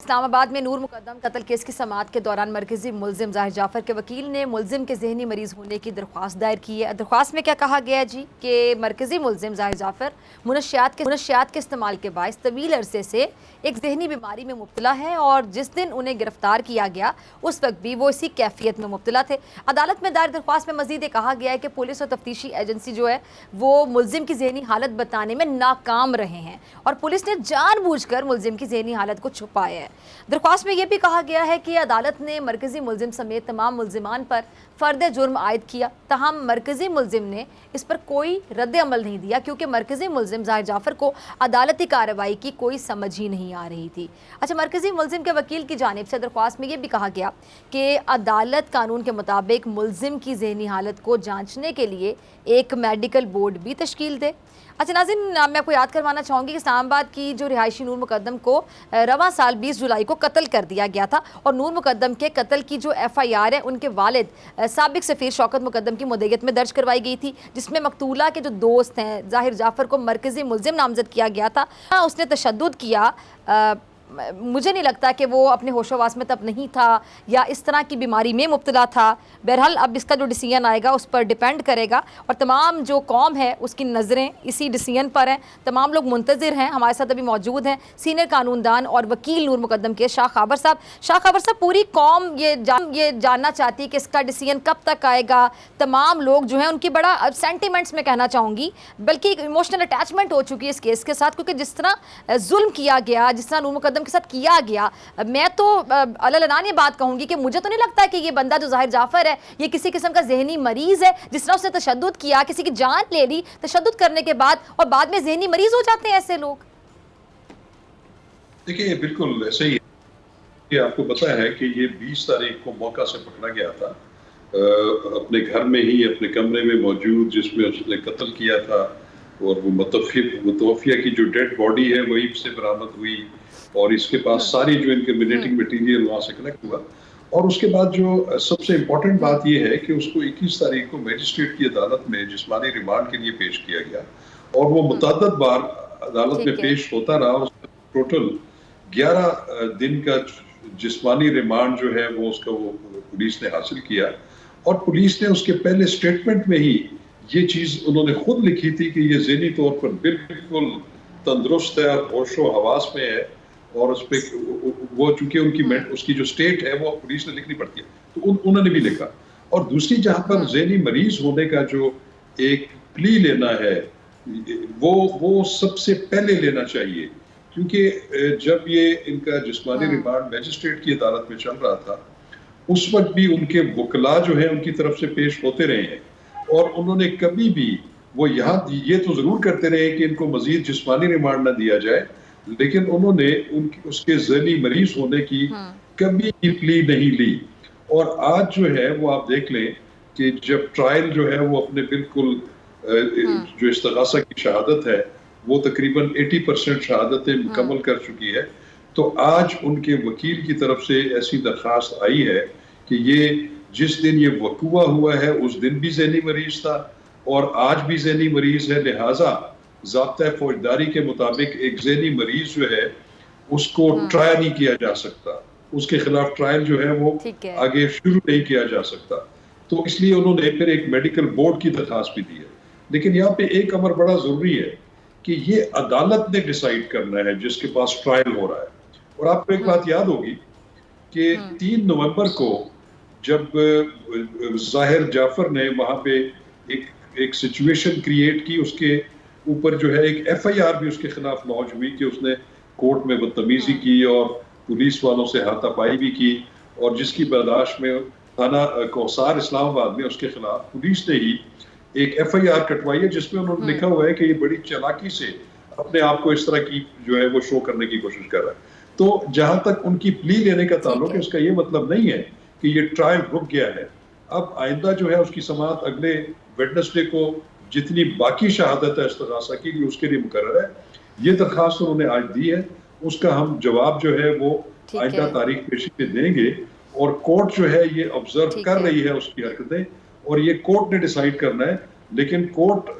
اسلام آباد میں نور مقدم قتل کیس کی سماعت کے دوران مرکزی ملزم ظاہر جعفر کے وکیل نے ملزم کے ذہنی مریض ہونے کی درخواست دائر کی ہے۔ درخواست میں کیا کہا گیا ہے جی کہ مرکزی ملزم ظاہر جعفر منشیات کے استعمال کے باعث طویل عرصے سے ایک ذہنی بیماری میں مبتلا ہے اور جس دن انہیں گرفتار کیا گیا اس وقت بھی وہ اسی کیفیت میں مبتلا تھے۔ عدالت میں دائر درخواست میں مزید یہ کہا گیا ہے کہ پولیس اور تفتیشی ایجنسی جو ہے وہ ملزم کی ذہنی حالت بتانے میں ناکام رہے ہیں اور پولیس نے جان بوجھ کر ملزم کی ذہنی حالت کو چھپایا ہے۔ درخواست میں یہ بھی کہا گیا ہے کہ عدالت نے مرکزی ملزم سمیت تمام ملزمان پر فرد جرم عائد کیا، تاہم مرکزی ملزم نے اس پر کوئی رد عمل نہیں دیا کیونکہ مرکزی ملزم ظاہر جعفر کو عدالتی کارروائی کی کوئی سمجھ ہی نہیں آ رہی تھی۔ اچھا، مرکزی ملزم کے وکیل کی جانب سے درخواست میں یہ بھی کہا گیا کہ عدالت قانون کے مطابق ملزم کی ذہنی حالت کو جانچنے کے لیے ایک میڈیکل بورڈ بھی تشکیل دے۔ اچھا ناظرین، میں آپ کو یاد کروانا چاہوں گی کہ اسلام آباد کی جو رہائشی نور مقدم کو رواں سال 20 جولائی کو قتل کر دیا گیا تھا اور نور مقدم کے قتل کی جو ایف آئی آر ہے ان کے والد سابق سفیر شوکت مقدم کی مدعیت میں درج کروائی گئی تھی، جس میں مقتولہ کے جو دوست ہیں ظاہر جعفر کو مرکزی ملزم نامزد کیا گیا تھا۔ اس نے تشدد کیا، مجھے نہیں لگتا کہ وہ اپنے ہوش و حواس میں تب نہیں تھا یا اس طرح کی بیماری میں مبتلا تھا۔ بہرحال اب اس کا جو ڈیسیژن آئے گا اس پر ڈیپینڈ کرے گا اور تمام جو قوم ہے اس کی نظریں اسی ڈیسیژن پر ہیں۔ تمام لوگ منتظر ہیں۔ ہمارے ساتھ ابھی موجود ہیں سینئر قانون دان اور وکیل نور مقدم کے شاہ خابر صاحب۔ شاہ خابر صاحب، پوری قوم یہ جاننا چاہتی ہے کہ اس کا ڈیسیژن کب تک آئے گا۔ تمام لوگ جو ہیں ان کی بڑا سینٹیمنٹس میں کہنا چاہوں گی، بلکہ ایک ایموشنل اٹیچمنٹ ہو چکی ہے اس کیس کے ساتھ، کیونکہ جس طرح ظلم کیا گیا، جس طرح نور مقدم کے ساتھ کیا گیا، میں تو علنان یہ بات کہوں گی کہ مجھے تو نہیں لگتا کہ یہ بندہ جو ظاہر جعفر ہے یہ کسی قسم کا ذہنی مریض ہے۔ جس طرح اس نے تشدد کیا، کسی کی جان لے لی تشدد کرنے کے بعد، اور بعد میں ذہنی مریض ہو جاتے ہیں ایسے لوگ۔ دیکھیں، بالکل ایسے ہی ہے۔ آپ کو پتا ہے کہ یہ 20 تاریخ کو موقع سے پکڑا گیا تھا، اپنے گھر میں ہی اپنے کمرے میں موجود، جس میں اس نے قتل کیا تھا، اور وہ متوفیہ کی جو ڈیڈ باڈی ہے وہی سے برآمد ہوئی، اور اس کے پاس ساری جو انکریمنیٹنگ مٹیریل وہاں سے کلیکٹ ہوا۔ اور اس کے بعد جو سب سے امپورٹنٹ بات یہ ہے کہ اس کو 21 تاریخ کو میجسٹریٹ کی عدالت میں جسمانی ریمانڈ کے لیے پیش کیا گیا، اور وہ متعدد بار عدالت میں پیش ہوتا رہا۔ ٹوٹل 11 دن کا جسمانی ریمانڈ جو ہے وہ اس کا وہ پولیس نے حاصل کیا، اور پولیس نے اس کے پہلے سٹیٹمنٹ میں ہی یہ چیز انہوں نے خود لکھی تھی کہ یہ ذہنی طور پر بالکل تندرست ہے اور ہوش و حواس میں ہے، اور اس پہ وہ چونکہ اس کی جو سٹیٹ ہے وہ پولیس نے لکھنی پڑتی ہے، تو انہوں نے بھی لکھا۔ اور دوسری جہاں پر ذہنی مریض ہونے کا جو ایک پلی لینا ہے وہ سب سے پہلے لینا چاہیے، کیونکہ جب یہ ان کا جسمانی ریمانڈ میجسٹریٹ کی عدالت میں چل رہا تھا اس وقت بھی ان کے وکلاء جو ہیں ان کی طرف سے پیش ہوتے رہے ہیں، اور انہوں نے کبھی بھی وہ یہ تو ضرور کرتے رہے کہ ان کو مزید جسمانی ریمانڈ نہ دیا جائے، لیکن انہوں نے اس کے ذہنی مریض ہونے کی کبھی پلی نہیں لی۔ اور آج جو ہے وہ آپ دیکھ لیں کہ جب ٹرائل جو ہے وہ اپنے بالکل جو استغاثہ کی شہادت ہے وہ تقریباً 80% شہادتیں مکمل کر چکی ہے، تو آج ان کے وکیل کی طرف سے ایسی درخواست آئی ہے کہ یہ جس دن یہ وقوع ہوا ہے اس دن بھی ذہنی مریض تھا اور آج بھی ذہنی مریض ہے، لہٰذا ضابطۂ فوجداری کے مطابق ایک ذہنی مریض جو ہے اس کو ٹرائی نہیں کیا جا سکتا، اس کے خلاف ٹرائل جو ہے وہ آگے شروع نہیں کیا جا سکتا۔ تو اس لیے انہوں نے پھر ایک میڈیکل بورڈ کی درخواست بھی دی ہے۔ لیکن یہاں پہ ایک امر بڑا ضروری ہے کہ یہ عدالت نے ڈیسائیڈ کرنا ہے جس کے پاس ٹرائل ہو رہا ہے۔ اور آپ کو ایک بات یاد ہوگی کہ 3 نومبر کو جب ظاہر جعفر نے وہاں پہ ایک سچویشن کریٹ کی، اس کے اوپر جو ہے ایک ایف آئی آر بھی اس کے خلاف لانچ ہوئی کہ اس نے کورٹ میں بدتمیزی کی اور پولیس والوں سے ہاتھا پائی بھی کی، اور جس کی برداشت میں تھانہ کوثر اسلام آباد میں اس کے خلاف پولیس نے ہی ایک ایف آئی آر کٹوائی ہے، جس میں انہوں نے لکھا ہوا ہے کہ یہ بڑی چالاکی سے اپنے آپ کو اس طرح کی جو ہے وہ شو کرنے کی کوشش کر رہا ہے۔ تو جہاں تک ان کی پلی لینے کا تعلق ہے، اس کا یہ مطلب نہیں ہے کہ یہ ٹرائل رک گیا ہے۔ اب آئندہ جو ہے اس کی سماعت اگلے ویڈنسڈے کو جتنی باقی شہادت ہے استغاثہ کی اس کے لیے مقرر ہے۔ یہ درخواست انہوں نے آج دی ہے، اس کا ہم جواب جو ہے وہ آئندہ تاریخ پیشی میں دیں گے، اور کورٹ جو ہے یہ آبزرو کر رہی ہے اس کی حرکتیں، اور یہ کورٹ نے ڈیسائیڈ کرنا ہے۔ لیکن کورٹ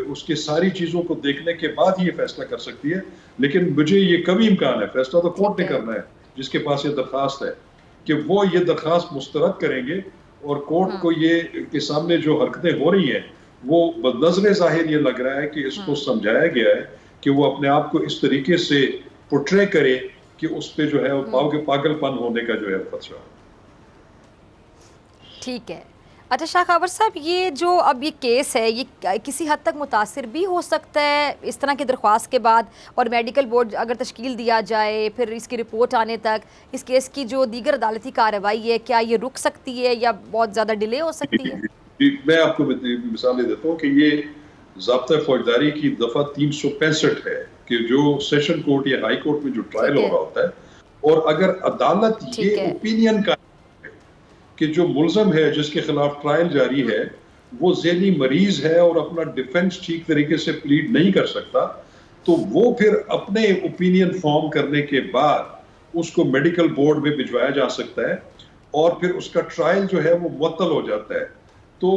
اس کے ساری چیزوں کو دیکھنے کے بعد یہ فیصلہ کر سکتی ہے، لیکن مجھے یہ کبھی امکان ہے، فیصلہ تو کورٹ نے کرنا ہے، جس کے پاس یہ درخواست ہے کہ وہ یہ درخواست مسترد کریں گے اور کورٹ کو یہ کے سامنے جو حرکتیں ہو رہی ہیں وہ بنظر ظاہر یہ لگ رہا ہے کہ اس کو سمجھایا گیا ہے کہ وہ اپنے آپ کو اس طریقے سے پورٹرے کرے کہ اس پہ جو ہے وہ پاگل پن ہونے کا جو ہے خدشہ. ٹھیک ہے. اچھا شاہ خاور صاحب، یہ جو اب یہ کیس ہے یہ کسی حد تک متاثر بھی ہو سکتا ہے اس طرح کی درخواست کے بعد، اور میڈیکل بورڈ اگر تشکیل دیا جائے پھر اس کی رپورٹ آنے تک اس کیس کی جو دیگر عدالتی کارروائی ہے کیا یہ رک سکتی ہے یا بہت زیادہ ڈیلے ہو سکتی ہے؟ میں آپ کو مثال دیتا ہوں کہ یہ ضابطہ فوجداری کی دفعہ 365 ہے کہ جو سیشن کورٹ یا ہائی کورٹ میں جو ٹرائل ہو رہا ہوتا ہے، اور اگر عدالت یہ اوپینین کا کہ جو ملزم ہے جس کے خلاف ٹرائل جاری ہے وہ ذہنی مریض ہے اور اپنا ڈیفنس ٹھیک طریقے سے پلیڈ نہیں کر سکتا، تو وہ پھر اپنے اوپینین فارم کرنے کے بعد اس کو میڈیکل بورڈ میں بھجوایا جا سکتا ہے اور پھر اس کا ٹرائل جو ہے وہ معطل ہو جاتا ہے. تو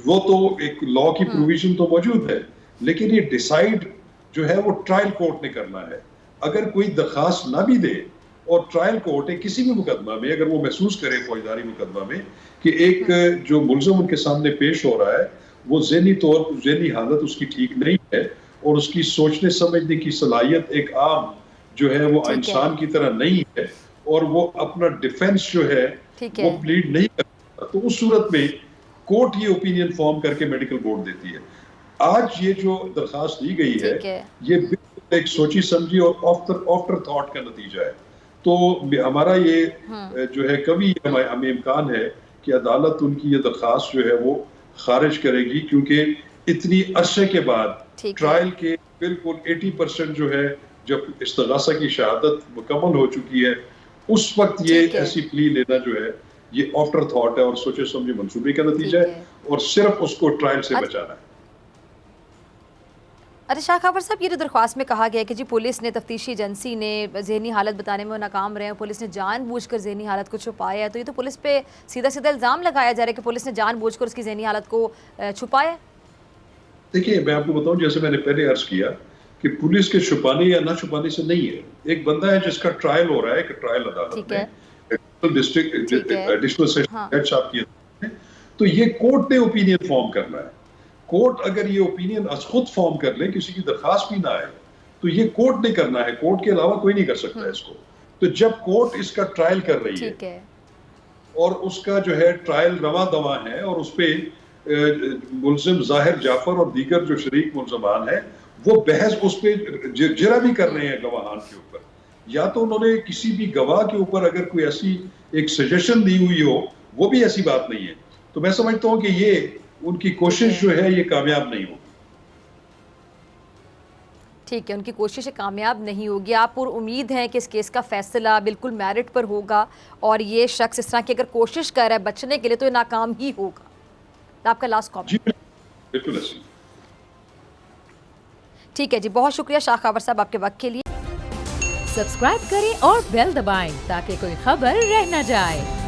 وہ تو ایک لا کی پروویژن تو موجود ہے، لیکن یہ ڈیسائیڈ جو ہے وہ ٹرائل کورٹ نے کرنا ہے. اگر کوئی درخواست نہ بھی دے اور ٹرائل کورٹ ہے کسی بھی مقدمہ میں اگر وہ محسوس کرے فوجداری مقدمہ میں کہ ایک جو ملزم ان کے سامنے پیش ہو رہا ہے وہ ذہنی حالت اس کی ٹھیک نہیں ہے اور اس کی سوچنے سمجھنے کی صلاحیت ایک عام جو ہے وہ انسان کی طرح نہیں ہے اور وہ اپنا ڈیفنس جو ہے وہ پلیڈ نہیں کرتا، تو اس صورت میں کورٹ یہ اوپینین فارم کر کے میڈیکل بورڈ دیتی ہے. آج یہ جو درخواست دی گئی ہے یہ بالکل ایک سوچی سمجھی اور آفٹر تھاٹ کا نتیجہ ہے. تو ہمارا یہ جو ہے کبھی ہمیں امکان ہے کہ عدالت ان کی یہ درخواست جو ہے وہ خارج کرے گی، کیونکہ اتنی عرصے کے بعد ٹرائل کے بالکل 80% جو ہے جب استغاثہ کی شہادت مکمل ہو چکی ہے اس وقت یہ ایسی پلی لینا جو ہے یہ آفٹر تھاٹ ہے اور سوچے سمجھے منصوبے کا نتیجہ ہے اور صرف اس کو ٹرائل سے بچانا ہے. اچھا شاہ خاور صاحب، یہ جو درخواست میں کہا گیا ہے کہ جی پولیس نے تفتیشی ایجنسی نے ذہنی حالت بتانے میں ناکام رہے ہیں، پولیس نے جان بوجھ کر ذہنی حالت کو چھپایا ہے، تو یہ تو پولیس پہ سیدھا الزام لگایا جا رہا ہے کہ پولیس نے جان بوجھ کر اس کی ذہنی حالت کو چھپایا ہے. دیکھیے میں آپ کو بتاؤں، جیسے میں نے پہلے عرض کیا کہ پولیس کے چھپانے یا نہ چھپانے سے نہیں ہے. ایک بندہ ہے جس کا ٹرائل ہو رہا ہے کہ ٹرائل عدالت میں ڈسٹرکٹ ایڈیشنل سیشن جج صاحب کی عدالت میں، تو یہ کورٹ نے اوپینین فارم کرنا ہے. کورٹ اگر یہ اوپینین از خود فارم کر لے، کسی کی درخواست بھی نہ آئے، تو یہ کورٹ نے کرنا ہے، کورٹ کے علاوہ کوئی نہیں کر سکتا ہے اس کو. تو جب کورٹ اس کا ٹرائل کر رہی ہے اور اس کا جو ہے ٹرائل رواں دواں ہے اور اس پہ ملزم ظاہر جعفر اور دیگر جو شریک ملزمان ہیں وہ بحث اس پہ جرا بھی کر رہے ہیں گواہان کے اوپر، یا تو انہوں نے کسی بھی گواہ کے اوپر اگر کوئی ایسی ایک سجیشن دی ہوئی ہو، وہ بھی ایسی بات نہیں ہے، تو میں سمجھتا ہوں کہ یہ ان کی کوشش جو ہے یہ کامیاب نہیں ہوگی. ٹھیک ہے، ان کی کوشش کامیاب نہیں ہوگی. آپ پر امید ہیں کہ اس کیس کا فیصلہ بالکل میرٹ پر ہوگا اور یہ شخص اس طرح کی اگر کوشش کر رہا ہے بچنے کے لیے تو یہ ناکام ہی ہوگا. آپ کا لاسٹ کامنٹ. جی بالکل ایسی. ٹھیک ہے جی، بہت شکریہ شاہ خاور صاحب آپ کے وقت کے لیے. سبسکرائب کریں اور بیل دبائیں تاکہ کوئی خبر رہ نہ جائے.